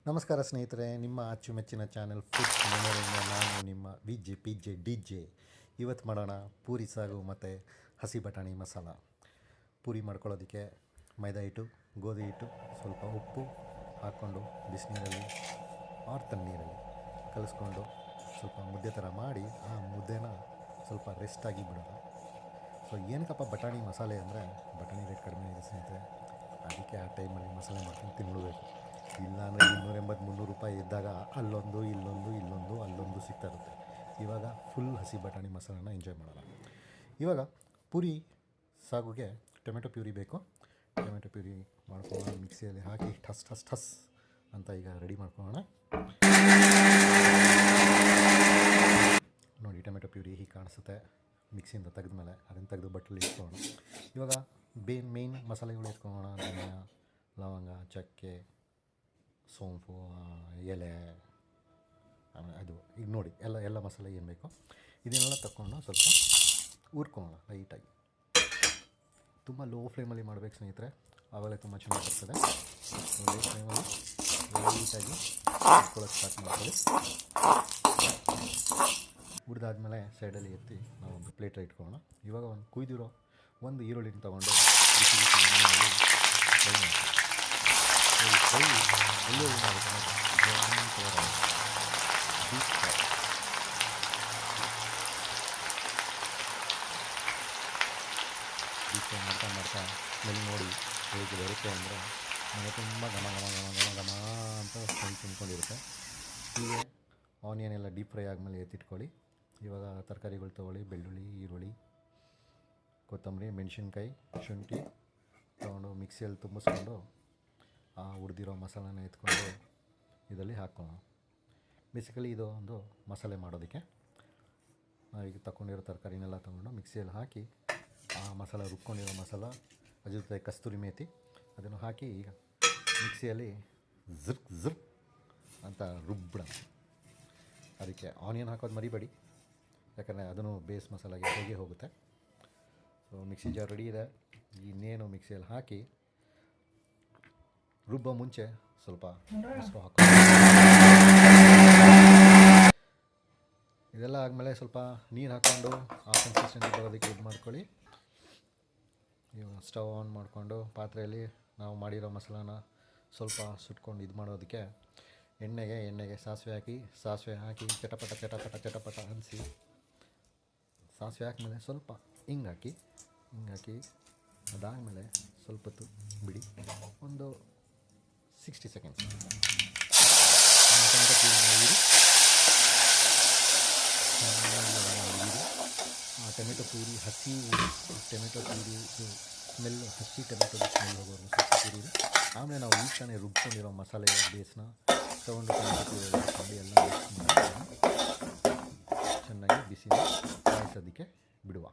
ನಮಸ್ಕಾರ ಸ್ನೇಹಿತರೆ, ನಿಮ್ಮ ಅಚ್ಚುಮೆಚ್ಚಿನ ಚಾನೆಲ್ ಫುಡ್ ಮೆಮೊರಿಯಿಂದ ನಾನು ನಿಮ್ಮ ಡಿ ಜೆ. ಇವತ್ತು ಮಾಡೋಣ ಪೂರಿ ಸಾಗು ಮತ್ತು ಹಸಿ ಬಟಾಣಿ ಮಸಾಲ. ಪೂರಿ ಮಾಡ್ಕೊಳ್ಳೋದಕ್ಕೆ ಮೈದಾ ಹಿಟ್ಟು, ಗೋಧಿ ಹಿಟ್ಟು, ಸ್ವಲ್ಪ ಉಪ್ಪು ಹಾಕ್ಕೊಂಡು ಬಿಸಿನೀರಲ್ಲಿ ತಣ್ಣೀರಲ್ಲಿ ಕಲಿಸ್ಕೊಂಡು ಸ್ವಲ್ಪ ಮುದ್ದೆ ಥರ ಮಾಡಿ ಆ ಮುದ್ದೆನ ಸ್ವಲ್ಪ ರೆಸ್ಟಾಗಿ ಬಿಡೋಣ. ಸೊ ಏನಕ್ಕಪ್ಪ ಬಟಾಣಿ ಮಸಾಲೆ ಅಂದರೆ, ಬಟಾಣಿ ರೇಟ್ ಕಡಿಮೆ ಇದೆ ಸ್ನೇಹಿತರೆ, ಅದಕ್ಕೆ ಆ ಟೈಮಲ್ಲಿ ಮಸಾಲೆ ಮಾಡ್ಕೊಂಡು ತಿನ್ಬಿಡ್ಬೇಕು. ಇಲ್ಲಾಂದರೆ 280-300 ರೂಪಾಯಿ ಇದ್ದಾಗ ಅಲ್ಲೊಂದು ಸಿಗ್ತಾ ಇರುತ್ತೆ. ಇವಾಗ ಫುಲ್ ಹಸಿ ಬಟಾಣಿ ಮಸಾಲೆನ ಎಂಜಾಯ್ ಮಾಡೋಣ. ಇವಾಗ ಪೂರಿ ಸಾಗುಗೆ ಟೊಮೆಟೊ ಪ್ಯೂರಿ ಬೇಕು. ಟೊಮೆಟೊ ಪ್ಯೂರಿ ಮಾಡ್ಕೊಳ್ಳೋಣ, ಮಿಕ್ಸಿಯಲ್ಲಿ ಹಾಕಿ ಠಸ್ ಠಸ್ ಠಸ್ ಅಂತ ಈಗ ರೆಡಿ ಮಾಡ್ಕೊಳ್ಳೋಣ. ನೋಡಿ, ಟೊಮೆಟೊ ಪ್ಯೂರಿ ಹೀಗೆ ಕಾಣಿಸುತ್ತೆ. ಮಿಕ್ಸಿಯಿಂದ ತೆಗೆದ್ಮೇಲೆ ಅದನ್ನು ತೆಗೆದು ಬಟ್ಟಲು ಇಟ್ಕೊಳ್ಳೋಣ. ಇವಾಗ ಮೇಯ್ನ್ ಮಸಾಲೆಗಳು ಇಟ್ಕೊಳ್ಳೋಣ. ಧನಿಯಾ, ಲವಂಗ, ಚಕ್ಕೆ, ಸೋಂಪು, ಎಲೆ, ಅದು ಈಗ ನೋಡಿ ಎಲ್ಲ ಮಸಾಲೆ ಏನು ಬೇಕೋ ಇದನ್ನೆಲ್ಲ ತಗೊಂಡು ಸ್ವಲ್ಪ ಹುರ್ಕೊಳ್ಳೋಣ ಲೈಟಾಗಿ. ತುಂಬ ಲೋ ಫ್ಲೇಮಲ್ಲಿ ಮಾಡಬೇಕು ಸ್ನೇಹಿತರೆ, ಆವಾಗಲೇ ತುಂಬ ಚೆನ್ನಾಗಿ ಬರ್ತದೆ. ಲೋ ಫ್ಲೇಮಲ್ಲಿ ಲೈಟಾಗಿ ಹುರ್ಕೊಳ್ಳೋಕ್ಕೆ ಸ್ಟಾರ್ಟ್ ಮಾಡ್ಕೊಳ್ಳಿ. ಹುರಿದಾದ್ಮೇಲೆ ಸೈಡಲ್ಲಿ ಎತ್ತಿ ನಾವು ಒಂದು ಪ್ಲೇಟಲ್ಲಿ ಇಟ್ಕೊಳ್ಳೋಣ. ಇವಾಗ ಒಂದು ಕುಯ್ದಿರೋ ಒಂದು ಈರುಳ್ಳಿನ ತೊಗೊಂಡು ಬಿಸಿ ಎಣ್ಣೆಯಲ್ಲಿ ಫ್ರೈ ಮಾಡಿ. ಫ್ರೈ ಎಲ್ಲೋ ಏನಾಗುತ್ತೆ ಬ್ರೌನ್ ಕಲರ್ ಆಗುತ್ತೆ. ಡೀಪ್ ಫ್ರೈ ಮಾಡ್ತಾ ಸ್ಮೆಲ್ ನೋಡಿ ಹೇಗೆ ಬರುತ್ತೆ ಅಂದರೆ, ಮನೆ ತುಂಬ ಘಮ ಅಂತ ಸ್ಮೆಲ್ ತುಂಬ್ಕೊಂಡಿರುತ್ತೆ. ಹೀಗೆ ಆನಿಯನ್ ಎಲ್ಲ ಡೀಪ್ ಫ್ರೈ ಆದಮೇಲೆ ಎತ್ತಿಟ್ಕೊಳ್ಳಿ. ಇವಾಗ ತರಕಾರಿಗಳು ತೊಗೊಳ್ಳಿ. ಬೆಳ್ಳುಳ್ಳಿ, ಈರುಳ್ಳಿ, ಕೊತ್ತಂಬರಿ, ಮೆಣಸಿನ್ಕಾಯಿ, ಶುಂಠಿ ತೊಗೊಂಡು ಮಿಕ್ಸಿಯಲ್ಲಿ ತುಂಬಿಸ್ಕೊಂಡು ಆ ಹುರಿದಿರೋ ಮಸಾಲೆನ ಎತ್ಕೊಂಡು ಇದರಲ್ಲಿ ಹಾಕ್ಕೊಳ್ಳೋಣ. ಬೇಸಿಕಲಿ ಇದು ಒಂದು ಮಸಾಲೆ ಮಾಡೋದಕ್ಕೆ ನಾವೀಗ ತಗೊಂಡಿರೋ ತರಕಾರಿನೆಲ್ಲ ತೊಗೊಂಡು ಮಿಕ್ಸಿಯಲ್ಲಿ ಹಾಕಿ ಆ ಮಸಾಲ ರುಬ್ಕೊಂಡಿರೋ ಮಸಾಲ, ಅದ್ರ ಜೊತೆ ಕಸ್ತೂರಿ ಮೇಥಿ ಅದನ್ನು ಹಾಕಿ ಈಗ ಮಿಕ್ಸಿಯಲ್ಲಿ ಝಿರ್ಕ್ ಅಂತ ರುಬ್ಬಿಡೋಣ. ಅದಕ್ಕೆ ಆನಿಯನ್ ಹಾಕೋದು ಮರಿಬೇಡಿ, ಯಾಕಂದರೆ ಅದನ್ನು ಬೇಸ್ ಮಸಾಲೆಗೆ ಹೇಗೆ ಹೋಗುತ್ತೆ. ಸೊ ಮಿಕ್ಸಿ ಜಾರ್ ರೆಡಿ ಇದೆ. ಇನ್ನೇನು ಮಿಕ್ಸಿಯಲ್ಲಿ ಹಾಕಿ ರುಬ್ಬೋ ಮುಂಚೆ ಸ್ವಲ್ಪ ಮೊಸರು ಹಾಕಿ, ಇದೆಲ್ಲ ಆದಮೇಲೆ ಸ್ವಲ್ಪ ನೀರು ಹಾಕ್ಕೊಂಡು ಆ ಕನ್ಸಿಸ್ಟೆನ್ಸಿ ಬರೋದಕ್ಕೆ ಇದು ಮಾಡ್ಕೊಳ್ಳಿ. ಇವಾಗ ಸ್ಟವ್ ಆನ್ ಮಾಡಿಕೊಂಡು ಪಾತ್ರೆಯಲ್ಲಿ ನಾವು ಮಾಡಿರೋ ಮಸಾಲಾನ ಸ್ವಲ್ಪ ಸುಟ್ಕೊಂಡು ಇದು ಮಾಡೋದಕ್ಕೆ ಎಣ್ಣೆಗೆ ಸಾಸಿವೆ ಹಾಕಿ ಚಟಪಟ ಅನಿಸಿ, ಸಾಸಿವೆ ಹಾಕಿದ್ಮೇಲೆ ಸ್ವಲ್ಪ ಹಿಂಗೆ ಹಾಕಿ ಅದಾದಮೇಲೆ ಸ್ವಲ್ಪ ಹೊತ್ತು ಬಿಡಿ, ಒಂದು 60 ಸೆಕೆಂಡ್ಸ್. ಟೊಮೆಟೊ ಪ್ಯೂರಿ ಹಸಿ ಟೊಮೆಟೊ ಪ್ಯೂರಿ ಸ್ಮೆಲ್, ಹಸಿ ಟೊಮೆಟೊದ ಸ್ಮೆಲ್ ಹೋಗೋರು ಸ್ವಲ್ಪ ಪ್ಯೂರಿ. ಆಮೇಲೆ ನಾವು ಈ ಕ್ಷಣ ರುಬ್ಕೊಂಡಿರೋ ಮಸಾಲೆ ಬೇಸ್ನ ತೊಗೊಂಡು ಟೊಮೆಟೊ ಪ್ಯೂರಿ ಎಲ್ಲ ಮಿಕ್ಸ್ ಮಾಡಿ ಚೆನ್ನಾಗಿ ಬಿಸಿ ಕಾಯಿಸೋದಕ್ಕೆ ಬಿಡುವ.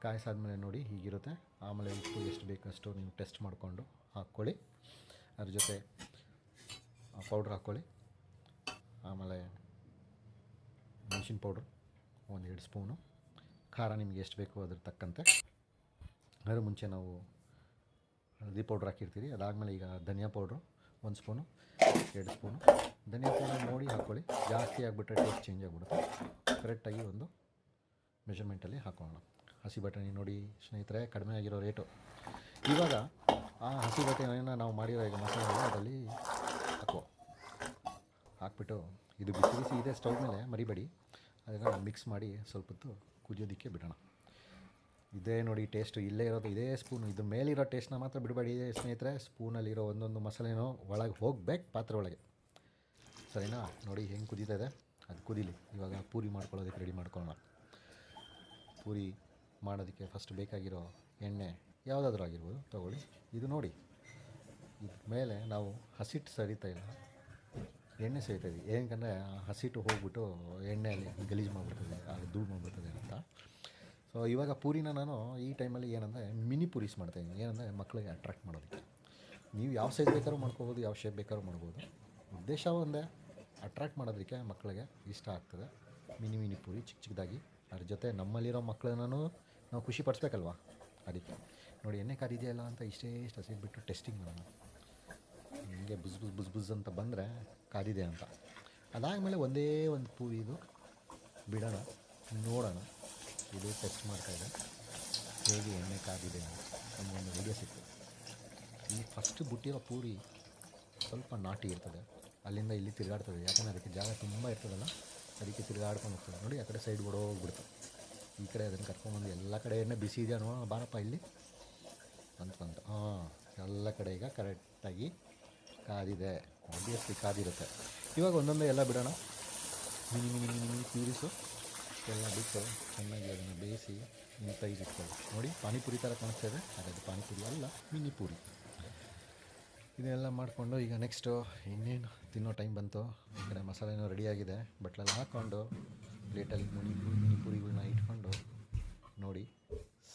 ಕಾಯಿಸಾದ್ಮೇಲೆ ನೋಡಿ ಹೀಗಿರುತ್ತೆ. ಆಮೇಲೆ ಉಪ್ಪು ಎಷ್ಟು ಬೇಕಷ್ಟು ನೀವು ಟೆಸ್ಟ್ ಮಾಡಿಕೊಂಡು ಹಾಕ್ಕೊಳ್ಳಿ. ಅದ್ರ ಜೊತೆ ಪೌಡ್ರ್ ಹಾಕ್ಕೊಳ್ಳಿ. ಆಮೇಲೆ ಮೆಣಸಿನ ಪೌಡ್ರು 1-2 ಸ್ಪೂನು, ಖಾರ ನಿಮಗೆ ಎಷ್ಟು ಬೇಕೋ ಅದ್ರ ತಕ್ಕಂತೆ. ಅದ್ರ ಮುಂಚೆ ನಾವು ಹಳದಿ ಪೌಡ್ರ್ ಹಾಕಿರ್ತೀರಿ. ಅದಾದಮೇಲೆ ಈಗ ಧನಿಯಾ ಪೌಡ್ರು 1 ಸ್ಪೂನು, 2 ಸ್ಪೂನು ಧನಿಯಾ ಪೌಡರ್ ನೋಡಿ ಹಾಕ್ಕೊಳ್ಳಿ. ಜಾಸ್ತಿ ಆಗಿಬಿಟ್ರೆ ಟೇಸ್ಟ್ ಚೇಂಜ್ ಆಗಿಬಿಡುತ್ತೆ. ಕರೆಕ್ಟಾಗಿ ಒಂದು ಮೆಷರ್ಮೆಂಟಲ್ಲಿ ಹಾಕೋಣ. ಹಸಿ ಬಟಾಣಿ ನೋಡಿ ಸ್ನೇಹಿತರೆ, ಕಡಿಮೆ ಆಗಿರೋ ರೇಟು. ಇವಾಗ ಆ ಹಸಿ ಬಟಾಣಿಯನ್ನು ನಾವು ಮಾಡಿರೋ ಈಗ ಮಸಾಲೆ ಅದರಲ್ಲಿ ಹಾಕ್ಬಿಟ್ಟು ಇದು ಬಿಸಿ ಇದೆ ಸ್ಟವ್ ಮೇಲೆ ಮರಿಬೇಡಿ, ಅದನ್ನು ಮಿಕ್ಸ್ ಮಾಡಿ ಸ್ವಲ್ಪ ಹೊತ್ತು ಕುದಿಯೋದಕ್ಕೆ ಬಿಡೋಣ. ಇದೇ ನೋಡಿ ಟೇಸ್ಟು, ಇಲ್ಲೇ ಇರೋದು ಇದೇ ಸ್ಪೂನು, ಇದು ಮೇಲಿರೋ ಟೇಸ್ಟ್ನ ಮಾತ್ರ ಬಿಡಬೇಡಿ ಸ್ನೇಹಿತರೆ. ಸ್ಪೂನಲ್ಲಿರೋ ಒಂದೊಂದು ಮಸಾಲೆನೂ ಒಳಗೆ ಹೋಗ್ಬೇಕು ಪಾತ್ರೆ ಒಳಗೆ, ಸರಿನಾ? ನೋಡಿ ಹೆಂಗೆ ಕುದೀತಾ ಇದೆ, ಅದು ಕುದೀಲಿ. ಇವಾಗ ಪೂರಿ ಮಾಡ್ಕೊಳ್ಳೋದಕ್ಕೆ ರೆಡಿ ಮಾಡ್ಕೊಳ್ಳೋಣ. ಪೂರಿ ಮಾಡೋದಕ್ಕೆ ಫಸ್ಟ್ ಬೇಕಾಗಿರೋ ಎಣ್ಣೆ ಯಾವುದಾದ್ರೂ ಆಗಿರ್ಬೋದು ತೊಗೊಳ್ಳಿ. ಇದು ನೋಡಿ, ಇದ್ರ ಮೇಲೆ ನಾವು ಹಸಿಟ್ಟು ಸರಿತಾ ಇಲ್ಲ, ಎಣ್ಣೆ ಸೇರ್ತಾ ಇದ್ದೀವಿ. ಏನಕ್ಕಂದರೆ ಹಸಿಟ್ಟು ಹೋಗ್ಬಿಟ್ಟು ಎಣ್ಣೆಯಲ್ಲಿ ಗಲೀಜು ಮಾಡಿಬಿಡ್ತದೆ, ಅದು ಧೂಳು ಮಾಡಿಬಿಡ್ತದೆ ಅಂತ. ಸೊ ಇವಾಗ ಪೂರಿನ ನಾನು ಈ ಟೈಮಲ್ಲಿ ಏನಂದರೆ ಮಿನಿ ಪೂರೀಸ್ ಮಾಡ್ತಾಯಿದ್ದೀನಿ. ಏನಂದರೆ ಮಕ್ಕಳಿಗೆ ಅಟ್ರಾಕ್ಟ್ ಮಾಡೋದಕ್ಕೆ. ನೀವು ಯಾವ ಸೈಜ್ ಬೇಕಾದ್ರೂ ಮಾಡ್ಕೋಬೋದು, ಯಾವ ಶೇಪ್ ಬೇಕಾದ್ರೂ ಮಾಡ್ಬೋದು. ಉದ್ದೇಶ ಒಂದೇ, ಅಟ್ರಾಕ್ಟ್ ಮಾಡೋದಕ್ಕೆ ಮಕ್ಕಳಿಗೆ ಇಷ್ಟ ಆಗ್ತದೆ. ಮಿನಿ ಪೂರಿ ಚಿಕ್ಕದಾಗಿ, ಅದ್ರ ಜೊತೆ ನಮ್ಮಲ್ಲಿರೋ ಮಕ್ಕಳನ್ನೂ ನಾವು ಖುಷಿ ಪಡಿಸ್ಬೇಕಲ್ವ. ಅದಕ್ಕೆ ನೋಡಿ ಎಣ್ಣೆ ಕಾರಿದೆಯಲ್ಲ ಅಂತ ಇಷ್ಟೇ ಹಸಿಟ್ಬಿಟ್ಟು ಟೆಸ್ಟಿಂಗ್ ಮಾಡೋಣ. ಹಿಂಗೆ ಹಾಗೆ ಬುಸ್ ಬುಸ್ ಬುಸ್ ಬುಸ್ ಅಂತ ಬಂದರೆ ಕಾದಿದೆ ಅಂತ. ಅದಾದಮೇಲೆ ಒಂದೇ ಒಂದು ಪೂರಿದು ಬಿಡೋಣ, ನೋಡೋಣ. ಇದು ಟೆಸ್ಟ್ ಮಾಡ್ತಾಯಿದೆ ಹೇಗೆ ಎಣ್ಣೆ ಕಾದಿದೆ ಅಂತ ನಮಗೊಂದು ಐಡಿಯಾ ಸಿಕ್ತು. ಈ ಫಸ್ಟ್ ಬುಟ್ಟಿರೋ ಪೂರಿ ಸ್ವಲ್ಪ ನಾಟಿ ಇರ್ತದೆ, ಅಲ್ಲಿಂದ ಇಲ್ಲಿ ತಿರುಗಾಡ್ತದೆ. ಯಾಕಂದರೆ ಅದಕ್ಕೆ ಜಾಗ ತುಂಬ ಇರ್ತದಲ್ಲ, ಅದಕ್ಕೆ ತಿರುಗಾಡ್ಕೊಂಡು ಹೋಗ್ತದೆ. ನೋಡಿ ಆ ಕಡೆ ಸೈಡ್ ಓಡೋಗ್ಬಿಡ್ತು. ಈ ಕಡೆ ಅದನ್ನು ಕರ್ಕೊಂಬಂದು ಎಲ್ಲ ಕಡೆ ಎಣ್ಣೆ ಬಿಸಿ ಇದೆಯಾ ನೋಡೋಣ ಬಾರಪ್ಪ ಇಲ್ಲಿ ಅಂತ. ಹಾಂ, ಎಲ್ಲ ಕಡೆ ಈಗ ಕರೆಕ್ಟಾಗಿ ಕಾದಿದೆ. ಆಬ್ವಿಯಸ್ಲಿ ಕಾದಿರುತ್ತೆ. ಇವಾಗ ಒಂದೊಂದೇ ಎಲ್ಲ ಬಿಡೋಣ. ಮಿನಿ ಮಿನಿ ಮಿನಿ ಮಿನಿ ಪ್ಯೂರಿಸು ಎಲ್ಲ ಬಿಟ್ಟು ಚೆನ್ನಾಗಿ ಅದನ್ನು ಬೇಯಿಸಿ ನೀಟಾಗಿ ಇಟ್ಕೊಳ್ಳಿ. ನೋಡಿ ಪಾನಿಪುರಿ ಥರ ಕಾಣಿಸ್ತಾ ಇದೆ, ಹಾಗಾಗಿ ಪಾನಿಪುರಿ ಅಲ್ಲ, ಮಿನಿ ಪೂರಿ. ಇದನ್ನೆಲ್ಲ ಮಾಡಿಕೊಂಡು ಈಗ ನೆಕ್ಸ್ಟು ಇನ್ನೇನು ತಿನ್ನೋ ಟೈಮ್ ಬಂತು. ಈ ಕಡೆ ಮಸಾಲೆನೂ ರೆಡಿಯಾಗಿದೆ, ಬಟ್ಲಲ್ಲಿ ಹಾಕ್ಕೊಂಡು ಪ್ಲೇಟಲ್ಲಿ ಮಿನಿ ಪೂರಿಗಳನ್ನ ಇಟ್ಕೊಂಡು ನೋಡಿ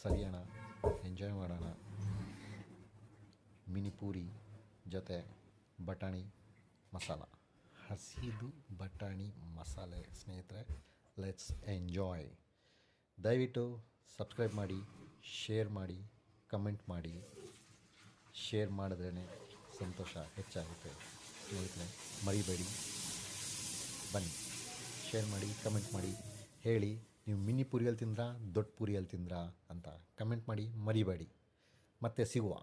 ಸವಿಯೋಣ, ಎಂಜಾಯ್ ಮಾಡೋಣ. ಮಿನಿ ಪೂರಿ ಜೊತೆ ಬಟಾಣಿ ಮಸಾಲ, ಹಸಿದು ಬಟಾಣಿ ಮಸಾಲೆ ಸ್ನೇಹಿತರೆ. Let's enjoy. ದಯವಿಟ್ಟು ಸಬ್ಸ್ಕ್ರೈಬ್ ಮಾಡಿ, ಶೇರ್ ಮಾಡಿ, ಕಮೆಂಟ್ ಮಾಡಿ. ಶೇರ್ ಮಾಡಿದ್ರೇ ಸಂತೋಷ ಹೆಚ್ಚಾಗುತ್ತೆ ಸ್ನೇಹಿತರೆ, ಮರಿಬೇಡಿ. ಬನ್ನಿ ಶೇರ್ ಮಾಡಿ, ಕಮೆಂಟ್ ಮಾಡಿ, ಹೇಳಿ ನೀವು ಮಿನಿ ಪೂರಿಯಲ್ಲಿ ತಿಂದ್ರಾ ದೊಡ್ಡ ಪೂರಿಯಲ್ಲಿ ತಿಂದ್ರಾ ಅಂತ ಕಮೆಂಟ್ ಮಾಡಿ, ಮರಿಬೇಡಿ. ಮತ್ತೆ ಸಿಗುವ.